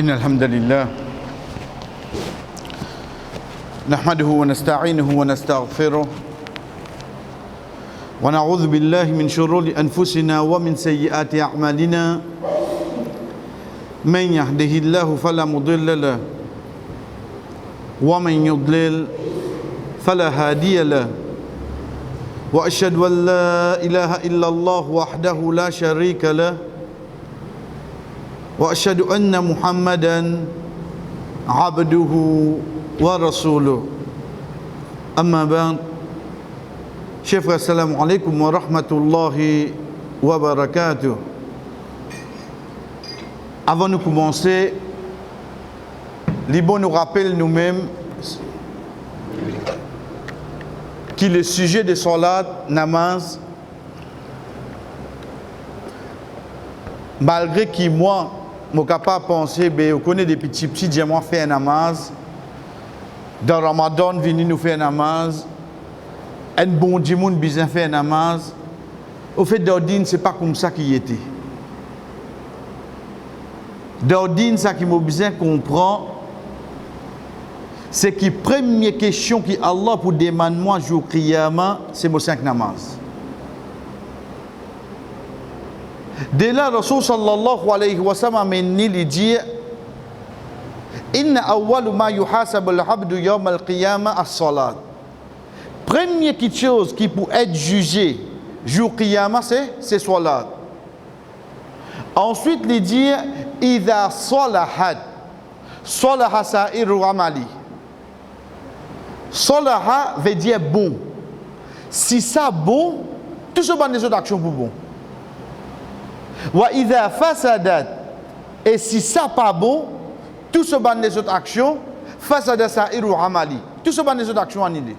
إن الحمد لله نحمده ونستعينه ونستغفره ونعوذ بالله من شرور أنفسنا ومن سيئات أعمالنا من يهده الله فلا مضل له ومن يضلل فلا هادي له وأشهد أن لا إله إلا الله وحده لا شريك له وأشهد أن محمدا عبده ورسوله أما بعد Chers frères, assalamu alaikum wa rahmatullahi wa barakatuh. Avant de commencer, l'Ibon nous rappelle nous-mêmes que le sujet de salat, namaz, malgré que moi, je suis capable de penser, je connais des petits diamants faire un namaz, dans Ramadan, venir nous faire un namaz, un bon dimoun besoin faire un namaz. Au fait, d'ordine, ce n'est pas comme ça qu'il était. D'ordine, ça qui m'a besoin comprendre, c'est que la première question que Allah pour demander moi jour Qiyamah, c'est mon 5 namaz. Dès là, Rasul sallallahu alayhi wa sallam a dit Inna awwalu ma yuhasab al-abdu yawm al-qiyamah as-salat. Première chose qui peut être jugée jour Qiyamah, c'est salat. Ensuite, il dit Idha salahat salaha sa'iru amali. Salaha veut dire bon. Si ça bon, tout ce ban des autres actions pour bon. Wa idha fasadat, et si ça pas bon, tout ce ban des autres actions, fasadat sa'iru amali. Tout ce ban des autres actions annulées.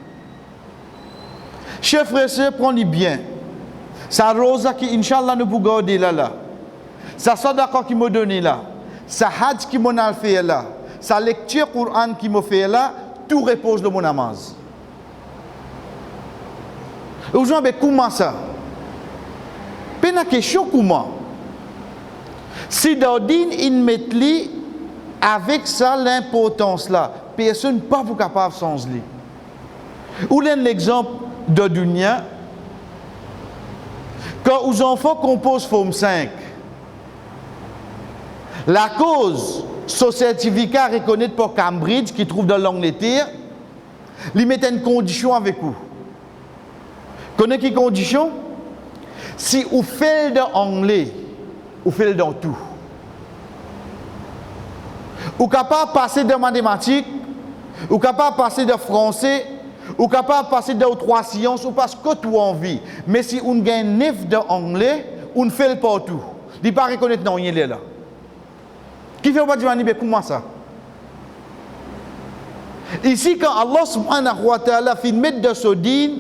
Chers frères et sœurs, prenez bien. Ça rosa qui, Inch'Allah, nous pouvons garder là. Ça sadaqa qui m'a donné là. Ça hajj qui m'a fait là. Ça lecture Coran qui m'a fait là. Tout repose de mon namaz. Aujourd'hui, comment ça? Pas la question comment. Si d'ordine, il met avec ça l'importance là, personne n'est pas capable sans lui. Ou l'exemple de dunya, quand aux enfants composent forme 5, la cause, ce certificat reconnaît pour Cambridge, qui trouve dans l'Angleterre, ils mettent une condition avec vous. Connaissez quelle condition? Si vous faites dans l'anglais, vous faites dans tout. Vous êtes capable de passer de mathématiques, vous êtes capable de passer de français, vous êtes capable de passer de 3 sciences, ou parce que tout envie. Mais si on gagne 9 de anglais, on ne fait pas tout. Il ne peut pas reconnaître non, il est là. Qui fait pas dire comment ça? Ici, quand Allah subhanahu wa ta'ala fait mettre de ce din,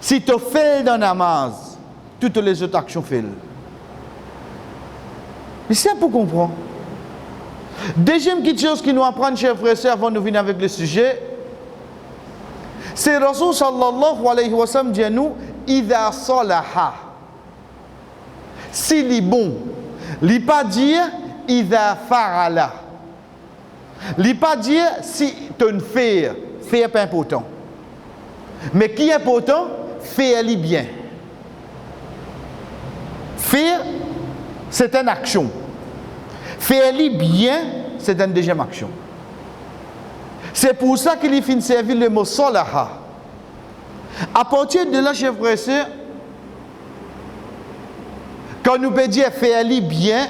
si tu fais dans namaz, toutes les autres actions font. Mais c'est pour comprendre. Deuxième chose qui nous apprend, chers frères et sœurs, avant de venir avec le sujet, c'est Rasul sallallahu alayhi wa sallam dit à nous, Idha salaha. S'il est bon, il ne pas dire Idha fa'ala. Il ne pas dire si tu ne fais pas important. Mais qui est important? Fais-le bien. Faire, c'est une action. Fais-le bien, c'est une deuxième action. C'est pour ça qu'il finit servir le mot salaha. À partir de là, chers frères et sœurs, quand nous pouvons dire fais-le bien,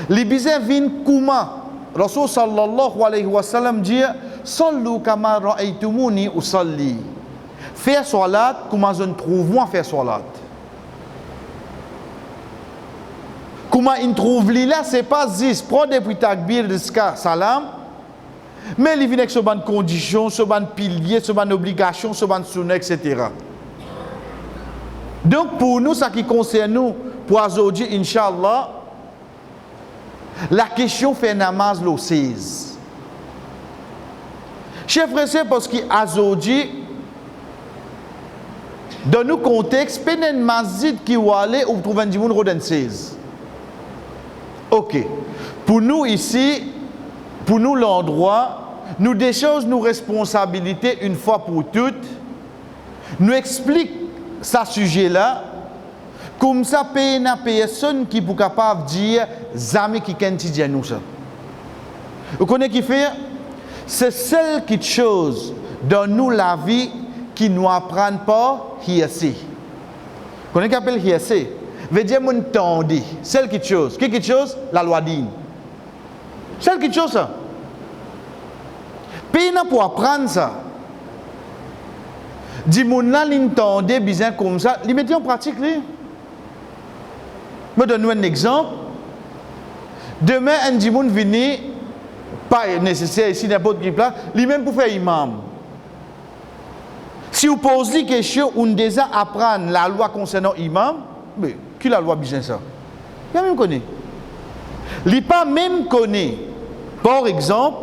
les bizarres viennent comment? Rasul sallallahu alayhi wa sallam dit Sallu kama ra'aytumuni usalli. Faire salat, comment je trouve moi faire salat. Comment il trouve là, c'est pas juste prendre depuis takbir de salam, mais il vient avec ce ban conditions, ce ban pilier, ce ban obligation, ce ban sunna, etc. Donc pour nous, ça qui concerne nous, pour aujourd'hui, Inch'Allah, la question fait namaz le 16. Chers frères et sœurs, parce qu'aujourd'hui, dans nos contextes, il y a un masjid qui va aller où trouver un dimanche 16. Ok. Pour nous ici, pour nous l'endroit, nous décharge nos responsabilités une fois pour toutes, nous explique ce sujet-là, comme ça, il n'y a personne qui est capable de dire jamais qui dit nous ça. Vous connaissez qui fait? C'est seule petite chose dans nous la vie qui nous apprend pas hiérarchie. Vous connaissez ce qu'on appelle hiérarchie? Veut dire mon tendé. Seule petite chose. Quelle petite chose? La loi d'Inde. Seule petite chose ça. Pays n'a pour apprendre ça. Dis mon là l'intendé bien comme ça, les mettez en pratique lui. Je donne un exemple. Demain un dimoun vient, pas nécessaire ici n'importe qui place, lui-même pour faire imam. Si vous posez des questions, on déjà apprendre la loi concernant imam, mais qui la loi bien ça? Il même connaît. Il pas même connaît. Par exemple,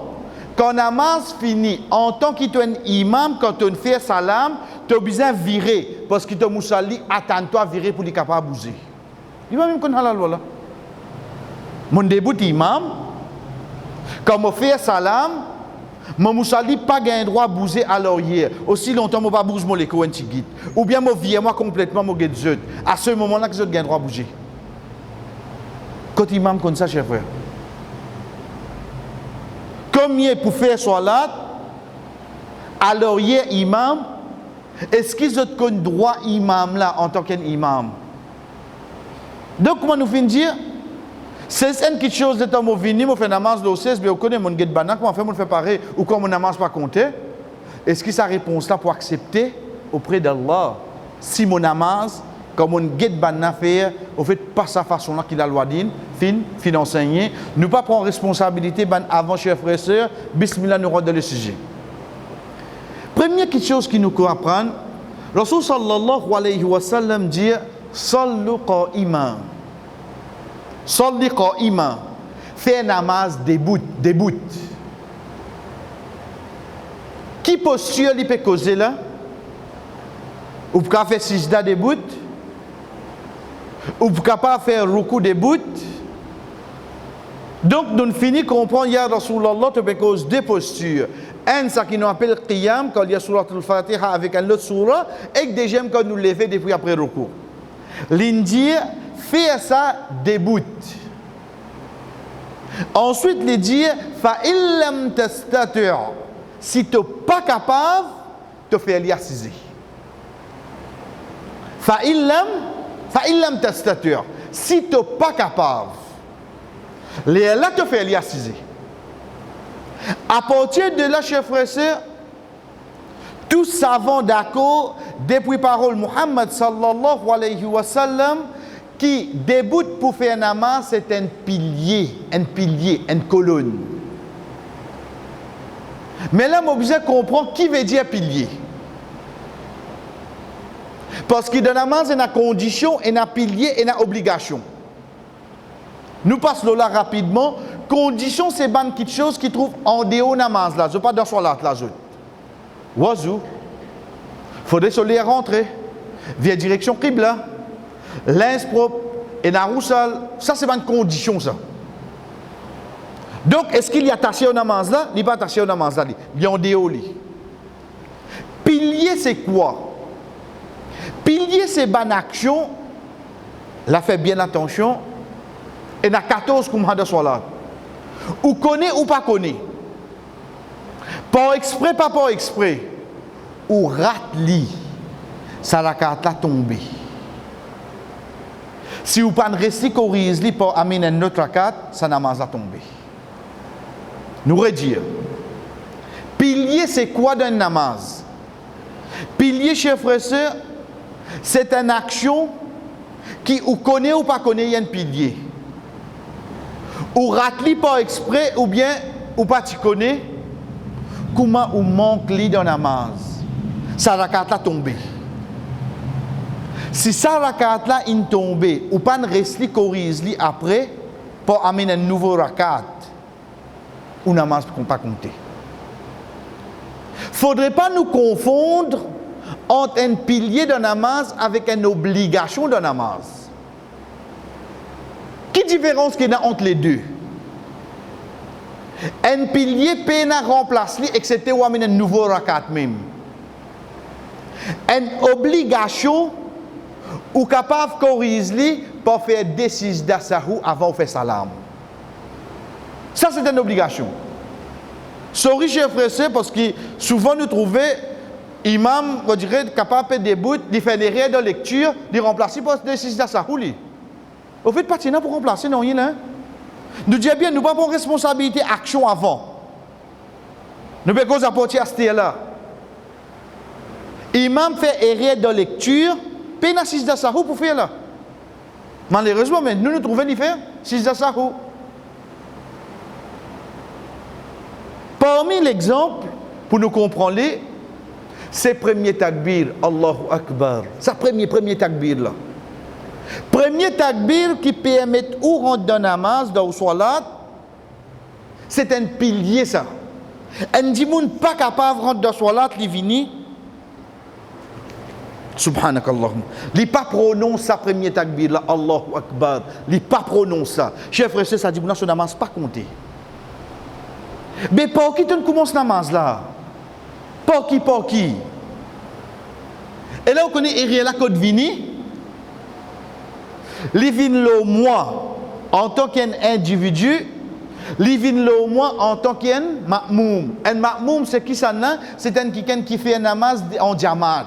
quand namaz fini, en tant qu'un imam, quand on fait salam, tu as besoin de virer. Parce que tu as moussali, attends-toi à virer pour être capable de bouger. Il va même connaître la loi là. Mon début imam, quand je fais salam, mon moussali pas gain droit de bouger à l'oreille. Aussi longtemps que je ne bouge pas les coins guide. Ou bien je vire moi complètement mon guide. À ce moment-là que je gain droit de bouger. Quand imam comme ça, cher frère. Combien pour faire salat, à l'oreille imam, est-ce qu'ils ont le droit imam là en tant qu'imam? Donc, comment nous finissons dire? C'est une petite chose de temps où je fais namaz d'OCS, mais on connaît mon guide banak, comment on fait pareil, ou comme mon namaz pas compté. Est-ce que sa réponse là pour accepter auprès d'Allah? Si mon namaz, comme mon guide banak fait, on fait pas sa façon là qu'il a loi d'in, fin enseigner, nous pas prendre responsabilité avant chers frères et sœurs, bismillah nous rentre dans le sujet. Première petite chose qui nous apprend, Rasul sallallahu alayhi wa sallam dit, sallu qa'iman. Salli qa'iman. Fais namaz debout. Qui posture il peut causer là? Ou peut faire sijda debout? Ou peut pas faire ruku debout? Donc nous finissons comprendre ya Rasulallah te cause deux postures. Un ça qui nous appelle qiyam quand il y a surat al-Fatiha avec un autre surah et deuxième quand nous lever depuis après ruku. L'Indien fait ça debout. Ensuite, il dit fa illam tastati'. Si tu n'es pas capable, tu fais l'assise. Fa illam tastati'. Si tu n'es pas capable, là tu fais l'assise. À partir de là, chers frères et sœurs, tous savons d'accord depuis parole Muhammad sallallahu alayhi wa sallam qui débute pour faire namaz, c'est un pilier, une colonne. Mais là, on est obligé de comprendre qui veut dire pilier. Parce que dans la namaz, il y a une condition, il y a un pilier et une obligation. Nous passons là rapidement. Condition, c'est une petite chose qui trouve en dehors de namaz là. Je ne pas dans son là. Wazou. Il faudrait se les rentrer. Via direction Qibla. Linge propre et naroussal. Ça, c'est une condition, ça. Donc, est-ce qu'il y a attaché au namaz là? Il n'est pas attaché au namaz là. Il est en dehors. Pilier, c'est quoi? Pilier, c'est une action. Là, fait bien attention. Et il y a 14 comme de soit ou connaît ou pas connaît. Par exprès, pas par exprès. Ou rate li. Ça la carte là tombée. Si vous ne restez qu'au risque pour amener une autre carte, ça n'a pas tombé. Nous redire. Pilier, c'est quoi d'un namaz? Pilier, chers frères et sœurs, c'est une action qui ou connaît ou pas connaît, il y a un pilier. Ou rate-li par exprès, ou bien, ou pas tu connais, comment ou manque li dans la namaz. Ça la carte là tombée. Si ça la carte là est tombée, ou pas ne reste corrige li après, pour amener un nouveau rakat, ou namaz ne peut pas compter. Faudrait pas nous confondre entre un pilier de namaz avec une obligation de namaz. Quelle différence qu'il y a entre les deux? Un pilier peut remplacer et que c'était un nouveau rakat même. Une obligation ou capable de corriger pour faire des sijda sahou avant de faire salam. Ça c'est une obligation. Sorry chers frères, parce que souvent nous trouvons imam, on dirait capable de début, de faire des règles de lecture, de remplacer pour des sijda sahou. Au fait partie pour remplacer non il hein. Nous disons bien, nous n'avons pas de responsabilité action avant. Nous ne pouvons pas apporter à ce là. Imam fait erreur de lecture, peine à 6 de sahou pour faire là. Malheureusement, mais nous trouvons d'y faire 6 de sahou. Parmi l'exemple, pour nous comprendre, c'est le premier takbir, Allahu Akbar. C'est le premier takbir là. Premier takbir qui permet ou rentrer dans la namaz, dans le salat, c'est un pilier ça. Un dimoun pas capable de rentrer dans le salat, il vini. Subhanakallahum. Il pas prononce ça premier takbir là, Allahu Akbar. Il pas prononce ça. Chers frères, ça dit, son namaz pas compté. Mais pour qui tu commences la namaz là? Pour qui? Et là, on connaît Eriel la côte vini. Li vin le moi en tant qu'individu, li vin le moi en tant qu'un ma'moum. Un ma'moum c'est qui ça là? C'est un qui fait un namaz en diamant.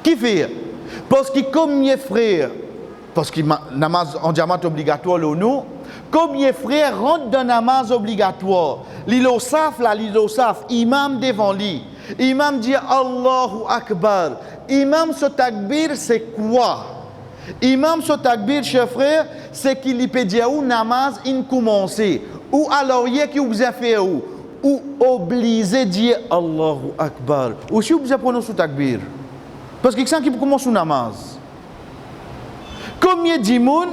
Qui fait? Parce que comme mes frères, parce que namaz en diamant obligatoire le nous, comme mes frères rentrent dans namaz obligatoire, l'ilo saf là, l'ilo saf, imam devant lui. Imam dit Allahu Akbar. Imam ce takbir c'est quoi? Imam so takbir, chers frères, c'est qu'il peut dire où namaz in commencer, ou alors il y a qui vous a fait ou obligé de dire Allahu Akbar, ou si vous a prononcé takbir. Parce que quelqu'un qui commence le namaz. Comme il dit moun,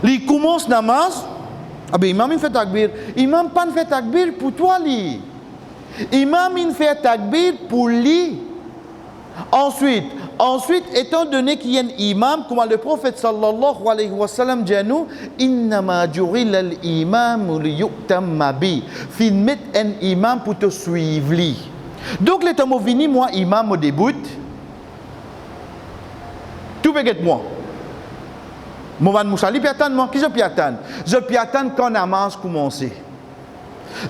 il commence namaz, ah ben imam il fait takbir. Imam pas fait takbir pour toi li. Imam il fait takbir pour lui. Ensuite, étant donné qu'il y a un imam, comme le prophète sallallahu alayhi wa sallam dit à nous, innama juril al-imam liyu'tamma bi. Fin met un imam pour te suivre. Donc, les temps vini, moi, imam au début, tout peut être moi. Mohamed Moussali, piatan, moi, qui je piatan? Je piatan quand namaz commence.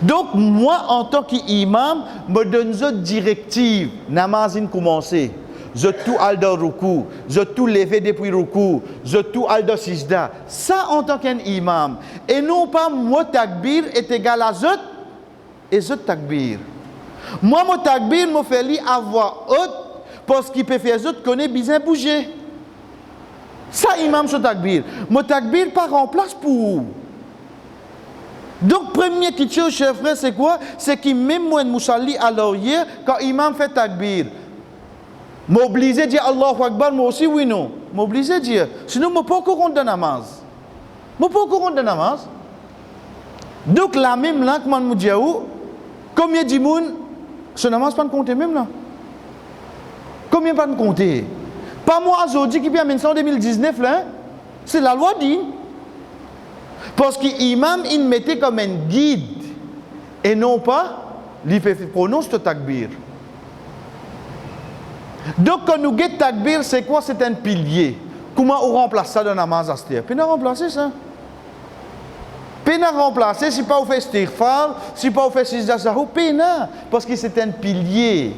Donc, moi, en tant qu'imam, me donne une directive. Namazine commencer. Je tout al dans ruku. Je tout lever depuis ruku. Je tout al dans sijda. Ça, en tant qu'imam. Et non pas, moi, takbir est égal à zot et zot takbir. Moi, mon takbir, me fait li avoir haute parce qu'il peut faire zot connaît bien bouger. Ça, imam, ce takbir. Mon takbir, pas remplace pour. Donc, premier qui chose, chers frères, c'est quoi? C'est qu'il même moi, Moussali, alors hier, quand imam fait takbir, m'obliger à dire Allahu Akbar, moi aussi, oui, non. M'obliger à dire. Sinon, je ne peux pas courir de namaz. Je ne peux pas courir de namaz. Donc, la même là, comme on dit, combien de monde, ce namaz pas de compter même là? Combien pas de compter? Pas moi, aujourd'hui, qui peut amener ça en 2019, là, c'est la loi dit. Parce que l'imam, il mettait comme un guide et non pas, il prononce le takbir. Donc, quand nous guettons takbir, c'est quoi? C'est un pilier. Comment on remplace ça dans la namaz astir? Puis on remplacer ça. Puis on remplacer, si pas on fait istighfar, si pas on fait sijda sahou, puis non. Parce que c'est un pilier.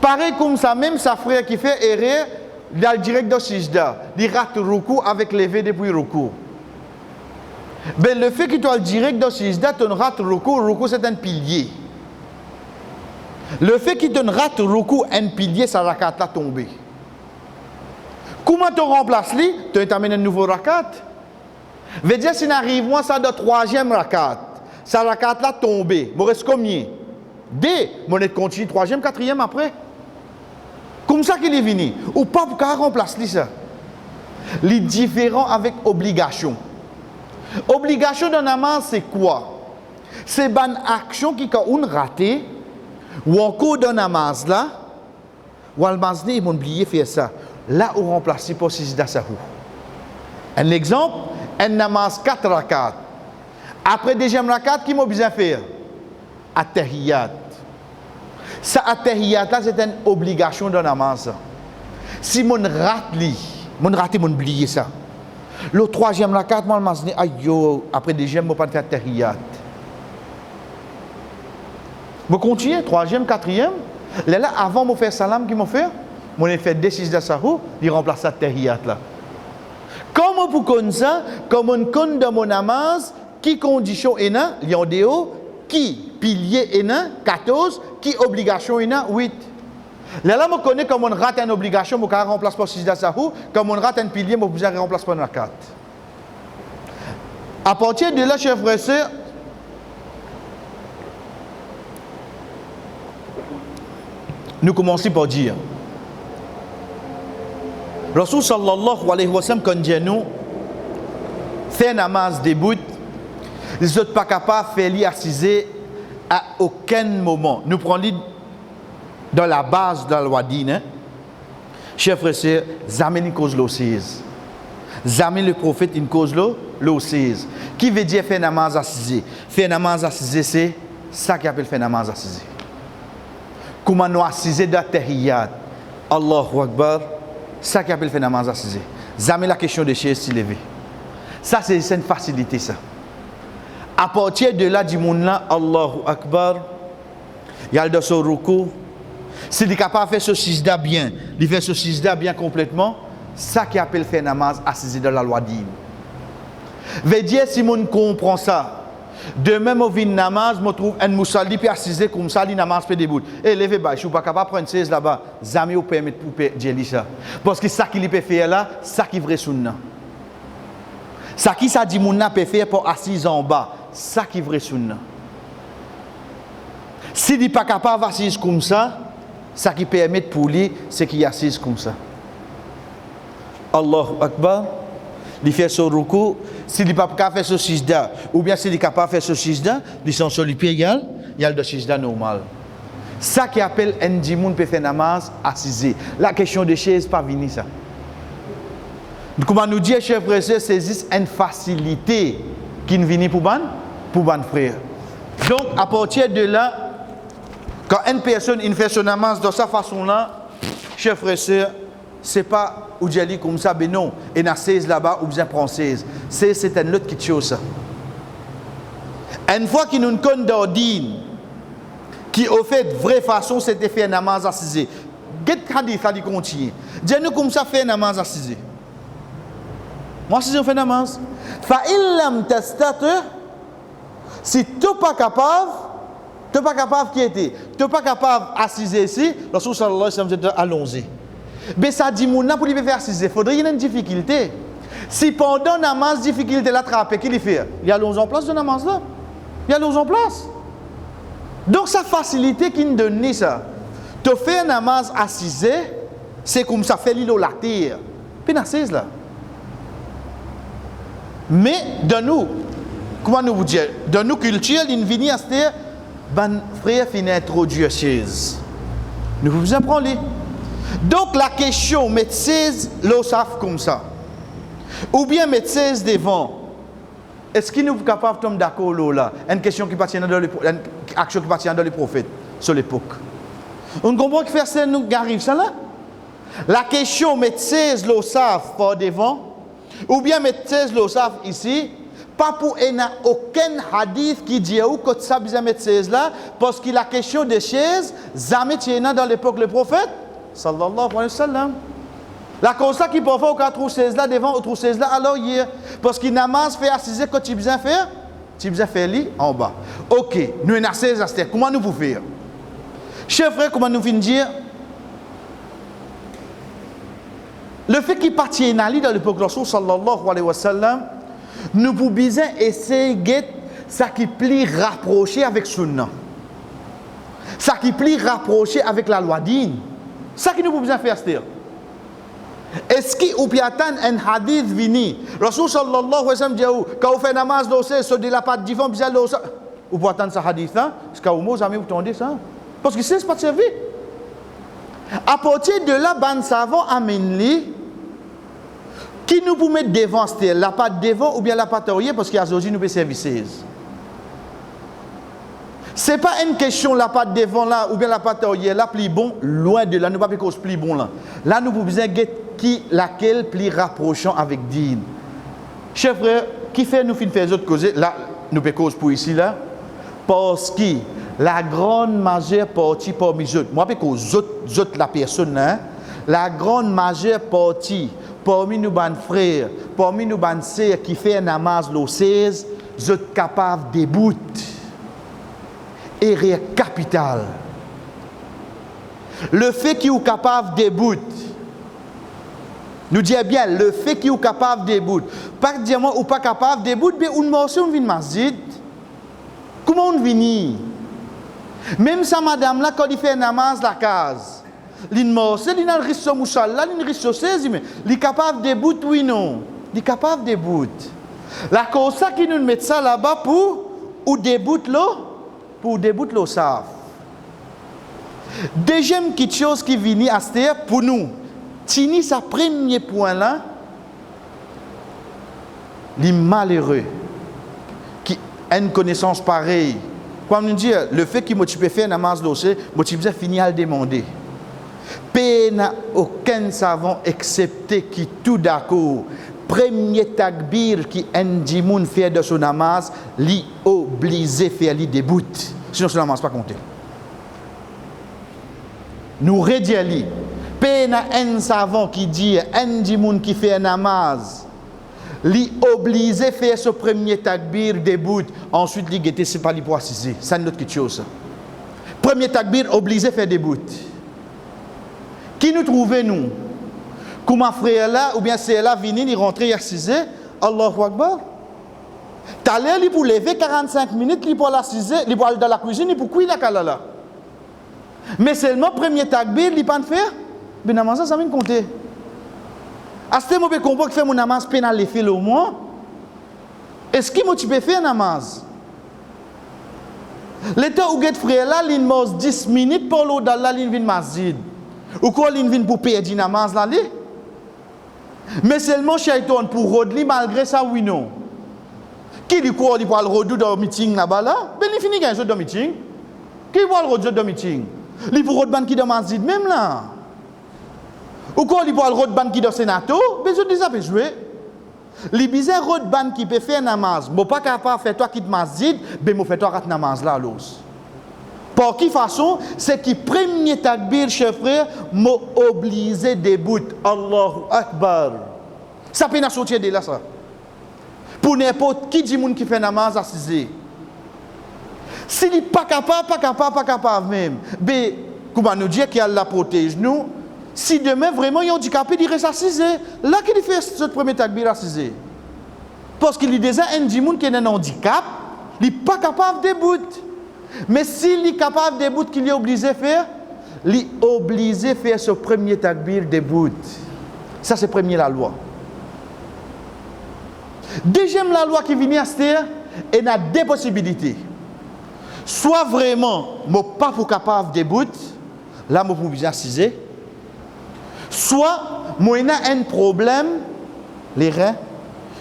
Pareil comme ça, même sa frère qui fait erreur, il a le direct de sijda. Il rate ruku avec levé depuis ruku. Ben, le fait qu'il doit le direct de sijda, tu rate ruku c'est un pilier. Le fait qu'il te rate ruku, un pilier, ça rakat là tombé. Comment tu remplaces lui? Tu t'amènes un nouveau rakat. Veut dire, si n'arrive moi ça de troisième rakat, ça rakat là tombé. Il reste combien? D, mon est continue, troisième, quatrième après. Comme ça qu'il est venu. Ou pas pour qu'on remplace lui ça. Les différents avec obligation. Obligation de namaz, c'est quoi? C'est une action qui quand on raté, ou encore dans namaz là, ou al mazné, ils m'ont oublié faire ça. Là, on remplace pour sijda sahou. Un exemple, un namaz 4 rakat. Après deuxième rakat, qui m'a besoin faire? At-tahiyat. Ça, at-tahiyat là, c'est une obligation de namaz. Si mon rate li, mon raté, mon oublié ça. Le troisième rakat, moi, je me dis, aïe, après deuxième, je ne vais pas faire at-tahiyat. Je continue, troisième, quatrième. Là, avant de faire salam, qui m'a fait? Je fait des six de sahou, il remplace at-tahiyat là. Comment pour connaître ça? Comment on connaît dans mon namaz, qui condition est là, liandéo, qui pilier est là, 14, qui obligation est là, 8. Là, je connais comment on rate une obligation, je remplace par 6 de sahou, comme on rate un pilier, je remplace par 4. À partir de là, chers frères et sœurs, nous commençons par dire Rasul sallallahu alayhi wa sallam, quand dit nous, fait namaz début, ils ne sont pas capables de faire l'assiser à aucun moment. Nous prenons dans la base de la loi dine, chers frères et sœurs, jamais une cause l'ossise. Jamais le prophète une cause l'ossise. Qui veut dire faire namaz assisé? Faire namaz assisé, c'est ça qui appelle faire namaz assisé. Comment nous assiser dans la tahiyat? Allahu Akbar. Ça qui appelle faire namaz assisé. Jamais la question de chaise s'y lever. Ça, c'est une facilité, ça. À partir de là, du monde là, Allahu Akbar, il y a le son ruku. S'il est capable de faire ce sijda bien, il fait ce sijda bien complètement, ça qui appelle faire namaz assisé dans la loi dine. Veut dire, si on comprend ça, de même au vin namaz, je trouve un moussalli puis assisé comme ça, il namaz fait debout. Et levez bas, je suis pas capable de prendre 16 là-bas. Jamais vous permettre pour dire ça. Parce que ça qu'il peut faire là, ça qui est vrai sunna. Ça qui ça dit mounna peut faire pour assis en bas, ça qui est vrai sunna. S'il n'est pas capable d'assis comme ça qui permet pour lui, c'est qu'il est assis comme ça. Allahu Akbar. Il fait son ruku, s'il n'est pas capable de faire ce sijda, ou bien s'il est capable de faire ce sijda, il sont sur les pieds égal, il y a le sijda normal. Ça qui appelle un dimoun peut faire namaz assisé. La question de chaise pas venir ça. Comment nous dire, chers frères et sœurs, c'est juste une facilité qui ne vient pour ban frère. Donc à partir de là, quand une personne fait son namaz de sa façon-là, chers frères et sœurs, c'est pas ou dit comme ça, ben non, et na 16 là-bas, ou bien prend 16. C'est un autre qui chose ça. Une fois qu'il nous connaît d'ordine, qui au fait vraie façon, c'était faire un namaz assisé. Quel hadith a dit continue? Dis-nous comme ça faire un namaz assisé. Moi, si je fais un namaz, fa illam tastati, si tu n'es pas capable, qui était, tu n'es pas capable d'assiser ici, le Rasul sallallahu alayhi wa sallam dit allons-y. Mais ça dit mon pour lui faire assiser, il faudrait qu'il y ait une difficulté. Si pendant namaz difficulté l'attraper, qu'il fait? Il y a l'on en place de namaz là. Il y a l'on en place. Donc sa facilité qui nous donne ça. Tu fais un namaz assisé, c'est comme ça fait l'îlot la terre. Puis assise là. Mais dans nous, comment nous vous dire, dans nos cultures, il vient à cette terre, ben frère finit introduire chaise. Nous vous apprenons. Donc la question, mettre 16 l'eau savent comme ça. Ou bien mettre 16 devant. Est-ce qu'il nous est capable de tomber d'accord là? Une question qui appartient dans une action qui appartient dans les prophètes sur l'époque. On comprend que faire ça nous arrive ça là? La question, mettre 16 l'eau savent par devant. Ou bien mettre 16 l'eau savent ici. Pas pour il n'y a aucun hadith qui dit où que ça besoin mettre 16 là. Parce que la question des chaises, jamais il y en a dans l'époque le prophète. Sallallahu alayhi wa sallam. La cause ça qui peut faire au 4 ou 16 là devant, au 3 16 là, alors hier. Parce qu'il namaz fait assiser que tu besoin faire, tu besoin faire lui en bas. Ok, nous en a 16 à cette. Comment nous pouvons faire? Chers frères, comment nous finissons dire? Le fait qu'il partit dans l'époque de Rasul sallallahu alayhi wa sallam, nous pouvons bien essayer de ça qui plie rapproché avec Sunna. Ça qui plie rapproché avec la loi dine. Ça qui nous pouvons faire, c'est-à-dire. Est-ce qu'il ou attendre un hadith vini? Rasul sallallahu alayhi wa sallam dit quand on fait namaz d'ossé, sur de la patte d'ivant, bizarre d'ossé. Ou pour attendre ce hadith là, parce qu'au mot jamais vous tendez ça. Parce que c'est pas servi. À partir de là, ban savant amène li qui nous peut mettre devant, c'est-à-dire la patte devant ou bien la patte arrière, parce qu'il y a aujourd'hui nous peut servir 16. c'est pas une question la patte devant là ou bien la patte arrière là plus bon, loin de là, nous pas cause plus bon là. Là nous pouvons besoin qui laquelle plus rapprochant avec Dieu. Chers frères, qui fait nous faire autres causes là nous peut cause pour ici là parce que la grande majeure partie parmi eux, moi peut cause autres la personne hein, la grande majeure partie parmi nous ban frères, parmi nous ban sœurs qui fait un namaz le 16, vous êtes capable de bout. Erreur capitale. Le fait qu'il est capable de bout. Nous disons bien, le fait qu'il est capable de bout. Pas dire moi ou pas capable de bout, mais on marche, on vient masjid. Comment on vient? Même ça, madame, là, quand il fait un namaz, la case. L'inmorce, il a le risque de mouchal, il risque de 16, mais il est capable de bout, oui, non. Il est capable de bout. La cause ça qui nous met ça là-bas pour ou déboute l'eau, pour déboute l'eau ça. Deuxième quelque chose qui vient à cette terre pour nous, tini sa premier point là, les malheureux qui ont une connaissance pareille. Comme nous dit, le fait qu'il motive faire namaz l'osé, motive finir à le demander. Pays n'a aucun savant excepté qui tout d'accord. Premier takbir qui un fait de son namaz, li obligé faire li début. Sinon son namaz pas compté. Nous redire li. Pays n'a un savant qui dit un qui fait un namaz, li obligé faire ce premier takbir début. Ensuite li gete c'est pas li pour assiser. Ça une autre quelque chose. Premier takbir obligé faire début. Qui nous trouvez nous? Comment frère là ou bien c'est là venir il rentrer il assiser Allahu Akbar. T'as l'air li pour lever 45 minutes li pour l'assiser, li pour aller dans la cuisine, li pour cuire la kalala. Mais seulement premier takbir li pas faire, ben namaz ça vient compter. À ce moment, je comprends que faire mon namaz pénal les fait le moins. Est-ce qu'il m'a tu peux faire namaz? L'état où get frère là, il m'a 10 minutes pour l'eau dans la ligne vin masjid. Ou quoi ligne vin pour payer du namaz là li? Mais seulement Shaitan pour rodli malgré ça oui non. Qui dit quoi il va le rodou dans le meeting là-bas là? Ben il finit un jeu de meeting. Qui va le rodou dans le meeting? Il pour rodban qui dans masjid même là. Ou quoi il va le rodban qui dans sénato? Ben je déjà peut jouer. Les bizarres rodban qui peut faire namaz, bon pas capable faire toi qui de masjid, ben mo fait toi rat namaz là l'os. Par quelle façon? C'est qui premier takbir, chers frères, m'a obligé debout. Allahu Akbar. Ça peut pas sortir de là, ça. Pour n'importe qui dit qui fait namaz assisé. S'il n'est pas capable même, ben, comment nous dire qu'il la protège nous? Si demain vraiment il est handicapé, il reste assisé. Là qu'il fait ce premier takbir assisé. Parce qu'il est déjà un djimoun qui a un handicap, il n'est pas capable debout. Mais s'il est capable de bout qu'il est obligé de faire, il est obligé de faire ce premier takbir de bout. Ça, c'est premier la loi. Deuxième la loi qui vient à cette terre, il y a deux possibilités. Soit vraiment, je ne suis pas capable de bout, là, je peux assiser. Soit, moi, il y a un problème, les reins,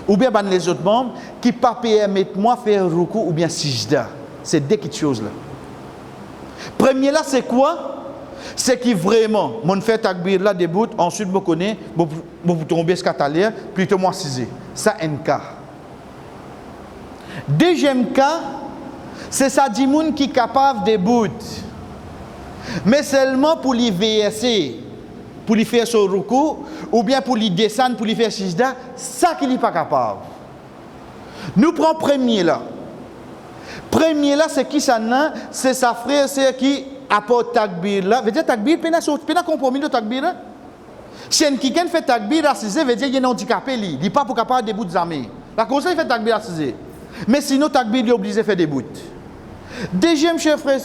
ou bien les autres membres, qui ne peuvent pas permettre moi de faire ruku ou bien sijda. C'est deux petites choses là. Premier là, c'est quoi? C'est qui vraiment, mon fait takbir là début, ensuite je connais, je tomber ce catalère, plutôt moi cisé. Ça un cas. Deuxième cas, c'est ça dit moun qui est capable de bout. Mais seulement pour lui verser, pour lui faire son ruku, ou bien pour lui descendre, pour lui faire sijda, ça qu'il n'est pas capable. Nous prenons premier là. Premier là, c'est qui ça? C'est sa frère, c'est qui apporte takbir là. Veut dire takbir, pena compromis de takbir là. Si quelqu'un fait takbir assisé, veut dire qu'il est handicapé, il n'est pas pour capable de bout de zame. La cause il fait takbir assisé. Mais sinon, takbir il est obligé de faire des bouts. Deuxième chef frère,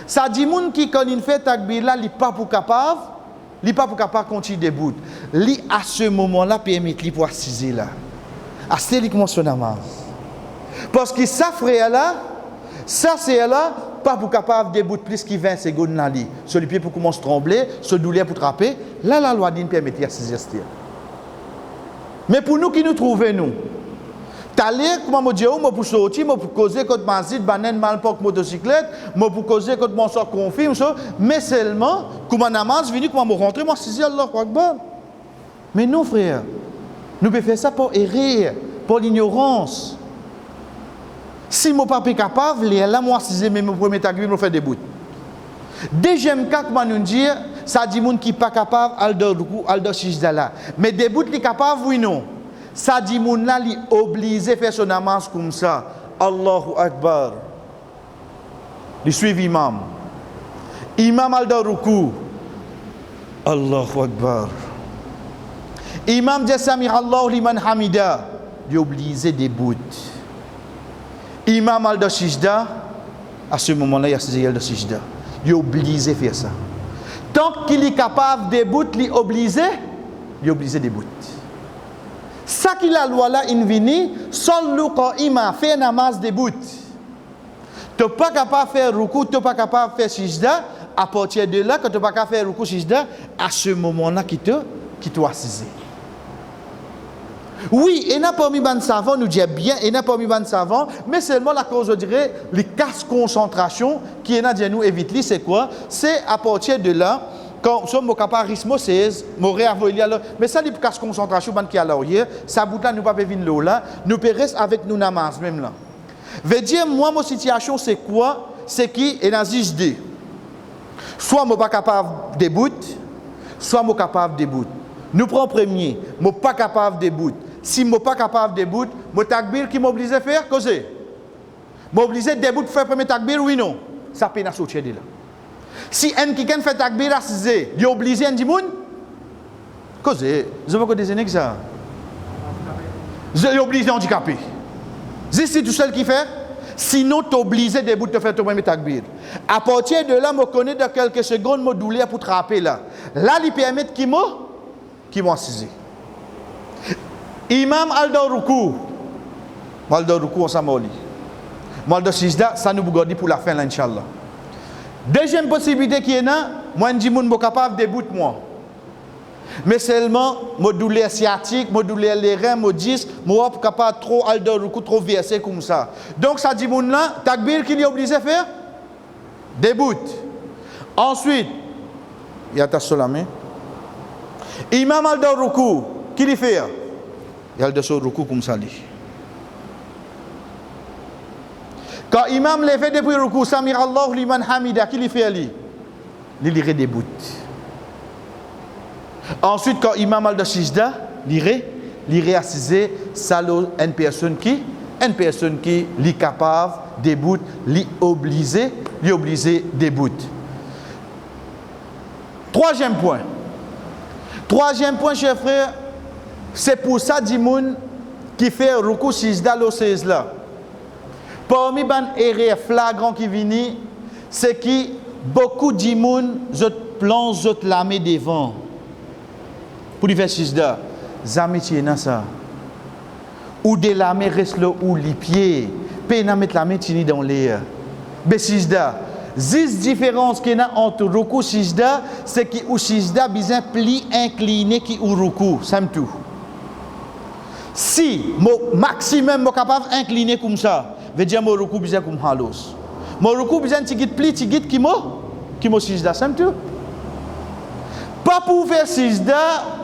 ça dit moun qui quand il fait takbir là, il n'est pas pour capable, il pas pour capable continuer des bouts. Lui à ce moment-là permet lui pour assiser là. Assiser comment son namaz. Parce que ça frère là, ça c'est là, pas pour capable de bout plus que 20 secondes dans lit. Sur les pieds pour commencer à trembler, se douleur pour trapper, là la loi dit permet à 6 heures. Mais pour nous qui nous trouvons nous, T'allais, comment me dire, moi pour sortir, moi pour causer contre ma zide, banen mal pour motocyclette, moi pour causer contre mon sort confirme, mais seulement, comment namaz venu, comment me rentrer, moi je dis Allah Akbar. Mais non, frère, nous pouvons faire ça pour errer, pour l'ignorance. Si moi pas capable, là, moi je dis, mais mon premier takbir, je fais des bouts. Deuxième cas, comment nous dire, ça dit moun qui pas capable, al shijda là. Mais des bouts qui capable, oui non. Ça dit moun là, li obligé faire son namaz comme ça. Allahu Akbar. Il suit imam. Imam al ruku. Allahu Akbar. Imam dit Samir Allah liman hamida. Il obligé des bouts. Imam al shijda. À ce moment-là, il y a ces al shijda. Il est obligé de faire ça. Tant qu'il est capable de bouts, il est obligé de bouts. Ça qui la loi là, il vient, seul le qaima fait namaz de bouts. Tu n'es pas capable de faire ruku, tu n'es pas capable de faire sijda. À partir de là, quand tu n'es pas capable de faire ruku, sijda, à ce moment-là, qui te assise. Oui, il n'y a pas mis de savant, nous dit bien, il n'y a pas mis de savant, mais seulement la cause, je dirais, les casse concentration qui est là, nous évite, c'est quoi? C'est à partir de là, quand nous sommes capables de rismo 16, mais ça, les casse concentration, qui est à l'arrière, ça bout là, nous ne pouvons pas venir là, nous pouvons rester avec nous namaz, même là. Veut dire, moi, ma situation, c'est quoi? C'est qui est dans 6D. Soit je ne suis pas capable de bout, soit je suis capable de bout. Nous prenons premier, je ne suis pas capable de bout. Si je ne suis pas capable de bout, mon takbir qui m'oblige à faire, causer. M'oblige de bout faire premier takbir, oui non. Ça peut pas sortir de là. Si un qui fait takbir à 6, il est obligé à dire causer. Je ne veux pas dire ça. Je suis obligé à handicapé. C'est tout seul qui fait. Sinon, tu es obligé de bout de faire ton premier takbir. À partir de là, je connais de quelques secondes, je douleur pour trapper là. Là, il permet qui m'a assisé. Imam al-Ruku. Al-Ruku, on s'en moli. Al-Sijda, ça nous bougardi pour la fin, là, Inch'Allah. Deuxième possibilité qui est là, moi, je dis, je suis capable de bout moi. Mais seulement, je douleur sciatique, je douleur les reins, je dis, je suis capable trop al-Ruku, trop verser comme ça. Donc, ça dit, mon là, takbir qu'il est obligé de faire? Debout. Ensuite, il y a ta main. Imam al-Ruku, qui lui fait? Il y a le ruku comme ça. Quand imam l'a fait depuis le ruku, Samir Allah liman hamida, qui lui fait ali? Il irait des bouts. Ensuite, quand imam al-Sijda, il irait assiser, ça une personne qui est capable des bouts, li obligé des bouts. Troisième point, chers frères, c'est pour ça Dimoun qui fait ruku sijda lo 16 là. Parmi les erreurs flagrantes qui viennent, c'est que beaucoup Dimoun plongent la main devant. Pour lui faire sijda, zami tiena ça. Ou de la main reste là où les pieds, pe na mettre la main tini dans l'air. Be sijda. 10 différences qu'il y a entre ruku sijda, c'est que ou sijda bien pli incliné qui ou ruku, ça me tout. Si mon maximum est capable d'incliner comme ça, veut dire mon ruku bien comme halos. Mon ruku bien tigit pli tigit qui mo sijda, ça me tout. Pas pour faire sijda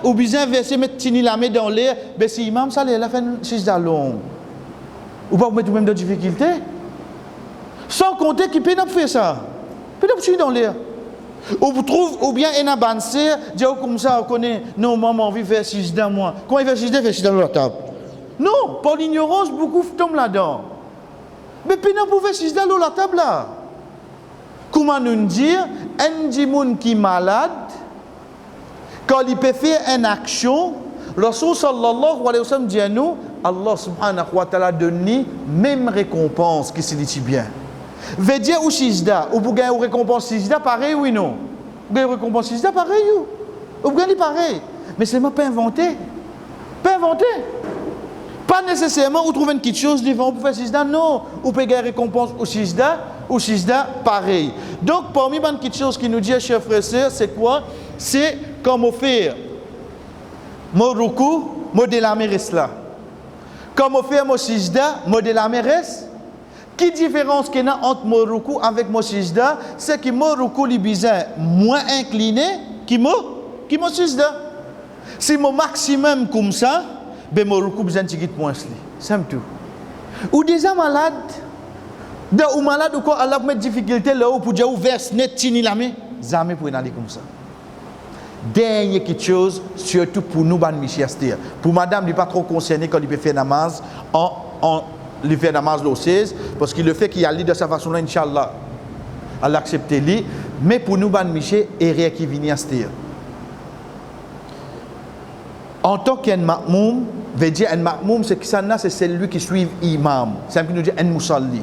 ou bien verser mettre tini la main dans l'air, mais si imam ça la fait sijda long. Ou pas mettre même de difficulté. Sans compter qu'il peut pas faire ça. Peut pas suivre dans l'air. Ou bien un avancé, dit comme ça, on connaît, non, maman, envie de faire sijda moi. Comment il fait sijda dans la table? Non, par l'ignorance, beaucoup tombent là-dedans. Mais puis on peut faire sijda dans la table là. Comment nous dire, un dimoun qui est malade, quand il peut faire une action, Rasul sallallahu alayhi wa sallam dit à nous, Allah subhanahu wa ta'ala donne même récompense qui se dit bien. Veut dire ou sijda, ou pour gagner une récompense sijda pareil ou non? Vous gagnez une récompense sijda pareil ou vous gagnez pareil? Mais c'est pas inventé. Pas inventé. Pas nécessairement vous trouvez une petite chose devant pour faire sijda, non. Vous pouvez gagner une récompense ou sijda pareil. Donc parmi les petites choses qui nous dit, chers frères et sœurs, c'est quoi? C'est comment faire mon ruku, mon de la mer là. Comme on fait mon sijda, mon de la méresse. Qui différence qu'il y a entre mon ruku avec mon sijda, c'est que mon ruku est bizarre moins incliné que mon sijda. Si mon maximum comme ça, ben mon ruku besoin de petit moins sli. C'est tout. Ou déjà malade, ou malade ou quoi Allah met difficulté là pour dire ouvert net tini la main, jamais pour aller comme ça. Dernière quelque chose, surtout pour nous, pour madame, il n'est pas trop concerné quand il peut faire namaz il fait namaz le 16, parce qu'il le fait qu'il y a de sa façon là, Inch'Allah, à l'accepter lui, mais pour nous, Michel, et rien qui vient à se dire. En tant qu'un ma'moum, veut dire un ma'moum, c'est que ça c'est celui qui suit l'imam. C'est un qui nous dit un musalli.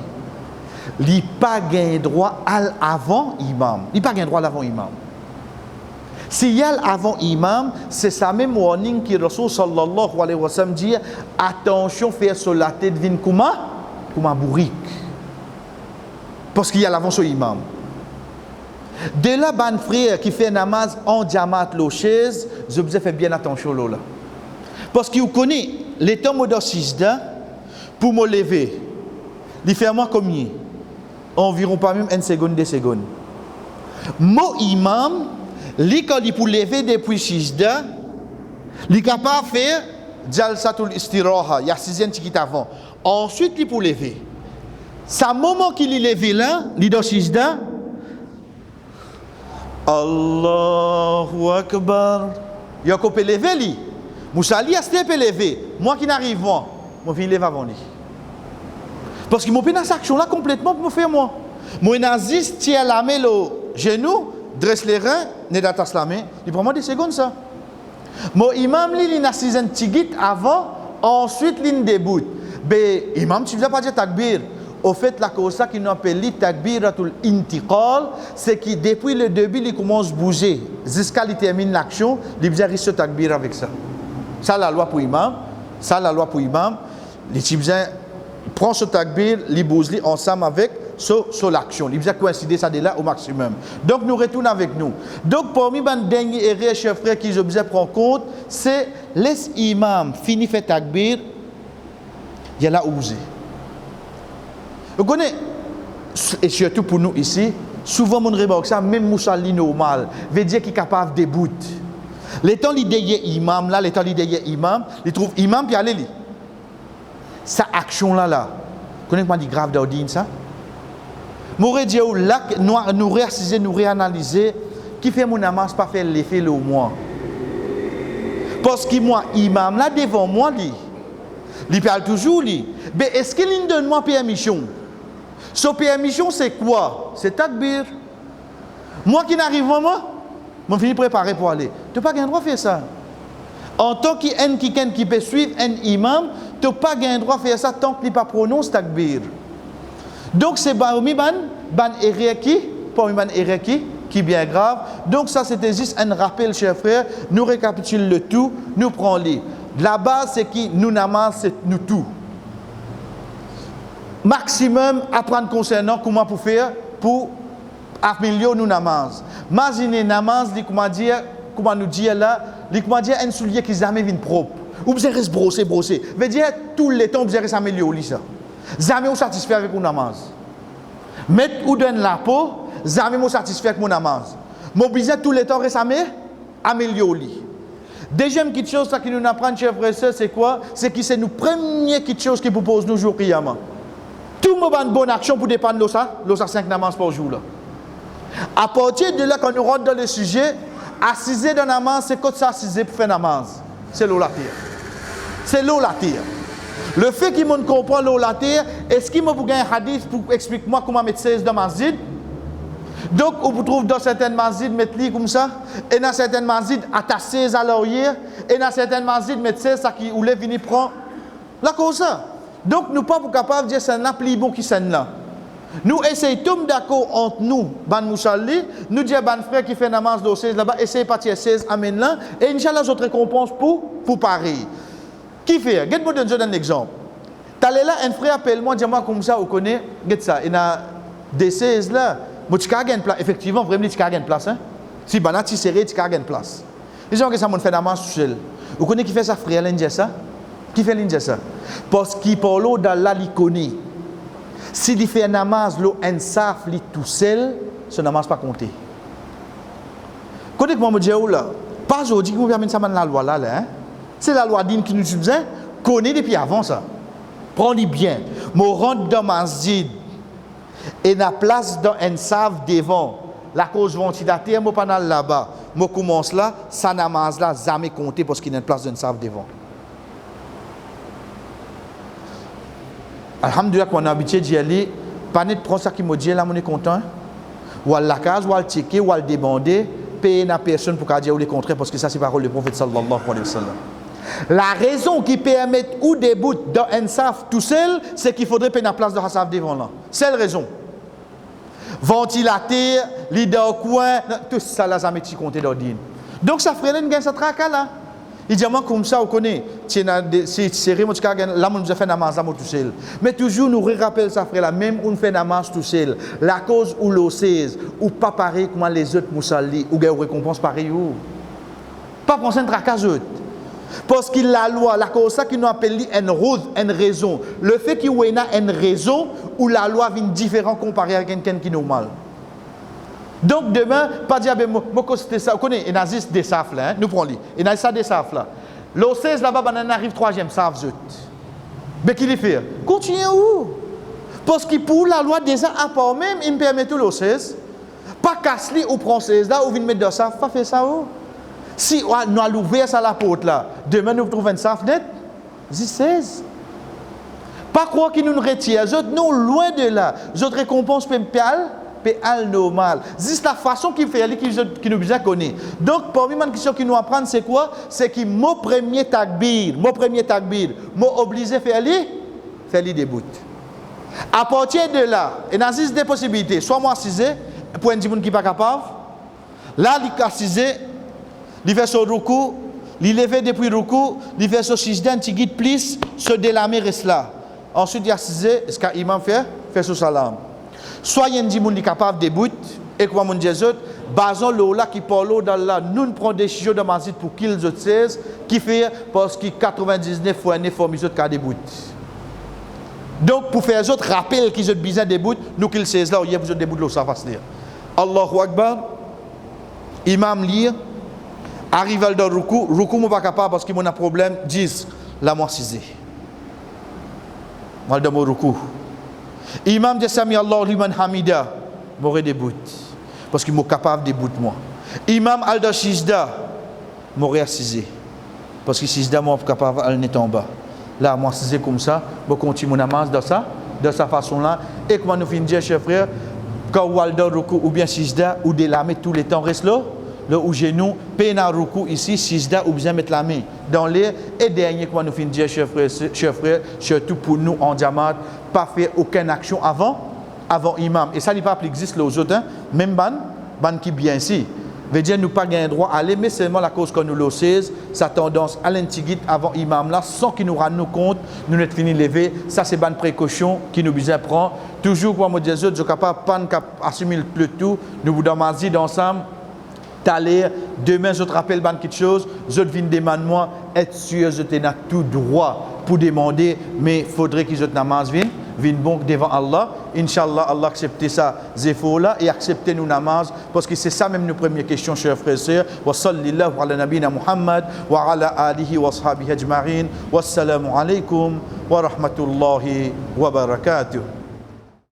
Il n'a pas gain droit à l'avant imam. Il n'a pas gain droit à l'avant imam. S'il y a l'avant imam, c'est sa même warning qui Rasul sallallahu alayhi wa sallam dit attention, faire sur la tête vin comme un bourrique. Parce qu'il y a l'avant sur imam. De là, ban frère qui fait namaz en diamant le chaise, je vous ai fait bien attention là. Parce qu'il connaît les temps de sijda pour me lever. Il fait moi combien? Environ pas même une seconde, 2 secondes. Mon imam, quand il pour lever depuis sijda, il est capable de faire jalsatul istiraha, il y a 6e ticket avant. Ensuite, il pour lever. C'est un moment qu'il est levé là, il est sijda. Allahu Akbar. Il a coupé lever lui. Moussali a peut lever. Moi qui n'arrive moi, je vais lever avant lui. Parce que mon pénas action là complètement pour me faire moi. Mon nazis tient la main le genou, dresse les reins, ne datas la main. Il prend moi des secondes ça. Mon imam il n'a 6 tigit avant, ensuite il débute. Ben imam tu ne vas pas dire takbir. Au fait, la cause qui nous appelle takbiratul intiqal, c'est que depuis le début, il commence à bouger. Jusqu'à qu'il termine l'action, il vient risquer takbir avec ça. Ça, la loi pour imam. Ça, la loi pour imam. Les Tibétains prend ce takbir, il bouge ensemble avec sur l'action. Il vient coïncider ça de là au maximum. Donc, nous retournons avec nous. Donc, parmi les derniers erreurs, chers frères, qui je prendre compte, c'est les imams fini fait takbir, il y a là osé. Vous connaissez, et surtout pour nous ici, souvent on remarque ça, même Moussali normal, veut dire qu'il est capable de débouter. Les temps il derrière imam là, les temps il derrière imam, il trouve imam puis aller li. Sa action là. Vous connaissez comment dit grave d'ordine ça? M'aurait dit là nous réassiser, nous réanalyser, qui fait mon namaz pas faire l'effet le moi. Parce que moi imam là devant moi lui. Il parle toujours lui. Mais est-ce qu'il me donne moi permission? Ce permission c'est quoi? C'est takbir. Moi qui n'arrive pas moi, je finis préparé pour aller. Tu n'as pas le droit de faire ça. En tant qui peut suivre un imam, tu n'as pas le droit de faire ça tant qu'il ne pas prononce takbir. Donc c'est ban erreur qui est bien grave. Donc ça c'était juste un rappel, chers frères. Nous récapitulons le tout, nous prenons les. La base c'est qui nous namaz, c'est nous tout. Maximum apprendre concernant comment pour faire pour améliorer nos namaz. Imaginez namaz, comment nous dire là, comment dire un soulier qui jamais vient propre. Ou vous reste brosser. Veut dire tout le temps vous reste améliorer ça. Jamais vous satisfait avec mon namaz. Mettre ou donne la peau, jamais vous satisfait avec mon namaz. Mobiliser tout le temps reste améliorer. Deuxième petite chose qui nous apprend, chers frères et sœurs, c'est quoi? C'est que c'est nous première petite chose qui propose nous jour qiyamah. Tout le monde a une bonne action pour dépendre de ça 5 namaz par jour. Là. À partir de là, quand nous rentrons dans le sujet, assiser dans namaz, c'est quoi ça assiser pour faire namaz? C'est l'eau la terre. C'est l'eau la terre. Le fait qu'il me comprend l'eau la terre, est-ce qu'il m'a pour un hadith pour expliquer moi comment mettre 16 dans masjid? Donc, on vous trouve dans certaines masjid mettre lit comme ça, et dans certaines masjid attacher 16 à l'arrière, et dans certaines masjid mettre 16 ça qui ou les venir prendre la cause ça. Donc, nous ne sommes pas capables de dire que c'est un plus bon qui c'est là. Nous essayons tous d'accord entre nous, ban Moussali, nous disons ban frère qui fait namaz de 16 là-bas, essayez de partir 16, amène là, et Inch'Allah, votre récompense pour pareil. Qui fait? Regarde-moi donner un exemple. T'allais là, un frère appelle-moi, dis-moi comme ça, vous connaissez, regarde ça, il y a des 16 là, mais tu as une place, effectivement, vraiment, tu as une place. Hein? Si banat, tu serré, tu as une place. Les gens qui ça, mon fait namaz tout seul. Vous connaissez qui fait ça, frère, l'Indien ça? Qui fait l'indien ça? Parce qu'il parle d'Allah, il connaît. Si il fait un namaz, un saf, il tout seul, ce namaz pas compté. Quand que moi me dis là, pas aujourd'hui que vous permettez ça la loi là, hein? C'est la loi d'Inde qui nous dit, connaît depuis avant ça. Prenez bien. Je rentre dans masjid et la place dans un saf devant. La cause ventilateur, je pas là-bas. Je commence là, ça namaz là, jamais compté parce qu'il y a une place d'un saf devant. Alhamdulillah, quand on a habitué d'y aller, pas net prendre ça qui me dit là, on est content. Ou à la case, ou à le checker, ou à le demander, payer à personne pour dire le contraire, parce que ça, c'est parole du prophète sallallahu alayhi wa sallam. La raison qui permet ou des bouts dans un saf tout seul, c'est qu'il faudrait payer la place de la saf devant là. C'est la raison. Ventilateur, leader coin, tout ça là, ça m'a compté dans le din. Donc ça ferait une gain, ça traque là. Il dit, moi, comme ça, on connaît, c'est serré, là, on nous a fait namaz tout seul. Mais toujours, nous rappelle ça, frère, là, même on fait namaz tout seul. La cause ou l'ossèse, ou pas pareil comme les autres moussalis, ou gagne récompense pareil ou. Pas penser à un tracas autre. Parce que la loi, la cause ça qui nous appelle une raison. Le fait qu'il y ait une raison, où la loi vient différent comparé à quelqu'un qui est normal. Donc demain, pas dire, moi, c'était ça. Vous connaissez, il y a des safs là, hein? Nous prenons les. Il y a ça des safs là. L'O16 là-bas, on arrive troisième saf, zut. Mais qu'il fait? Continuez où? Parce que pour la loi déjà, à part même, il me permet tout l'O16. Pas casser ou prendre 16 là, ou venir mettre de saf, pas faire ça où? Si nous allons ouvrir ça la porte là, demain nous trouvons un saf net, 16. Pas croire qu'ils nous retirent, les autres, non, loin de là. Les autres récompenses péal normal. C'est la façon qu'il fait aller qui nous besoin connaître. Donc, parmi les questions qui nous apprennent, c'est quoi? C'est que mon premier takbir, mon obligé faire aller des bouts. À partir de là, il y a des possibilités. Soit moi assisé, pour un petit monde qui n'est pas capable. Là, il est assisé, il fait son ruku, il levé depuis le ruku, il fait son sijdan, il guide plus, se délamer reste là. Ensuite, il est assisé, ce qu'imam fait son salam. Soit il y a des gens qui sont capables de bout, et comme on dit, basons le là qui parle d'Allah, nous prenons des décisions de masjid pour qu'ils autres 16, qui fait parce que 99 fois une fois ils ont des bouts. Donc pour faire les autres rappel qu'ils ont besoin des bouts, nous qu'ils 16 là, il y a besoin des bouts de l'eau, ça va se lire. Allahu Akbar, imam lire, arrive à le ruku, ruku n'est pas capable parce qu'il y a un problème, 10, la moi 6. Mal de mon ruku. Imam dit Sami Allah liman hamida, m'aurait des bouts parce qu'il est capable de bouts moi. Imam alda shizda, m'aurait assisé parce que shizda moi capable al net en bas. Là moi assisé comme ça, je continue mon namaz de sa façon là et comment nous finissons chers frères quand walda ruku ou bien shizda ou de la main tous les temps reste là. Le ou genou, pena ruku ici, sijda ou bien mettre la main dans l'air. Et dernier, comment nous finissons dire, chers frères, surtout pour nous en diamant, pas faire aucune action avant imam. Et ça, il pas existe aux autres, hein? Même ban qui bien ici. Veut dire nous pas gagner droit à aller, mais seulement la cause qu'on nous le sait, sa tendance à l'intigite avant imam là, sans qu'il nous rende compte, nous n'êtes fini lever. Ça, c'est bonne précaution qui nous besoin prendre. Toujours, comme on dit, je suis capable de assumer le tout, nous vous demandons ensemble. T'aller, demain je te rappelle quelque chose, je viens demander moi, être sûr je t'ai tout droit pour demander, mais il faudrait que je te namaz vienne bon devant Allah. Inch'Allah, Allah accepte ça, zéfo là, et accepte nous namaz, parce que c'est ça même nos premières questions, chers frères et sœurs. Wa sallallahu ala nabina Muhammad, wa ala alihi wa sahbihi ajma'in, wassalamu alaikum wa rahmatullahi wa barakatuh.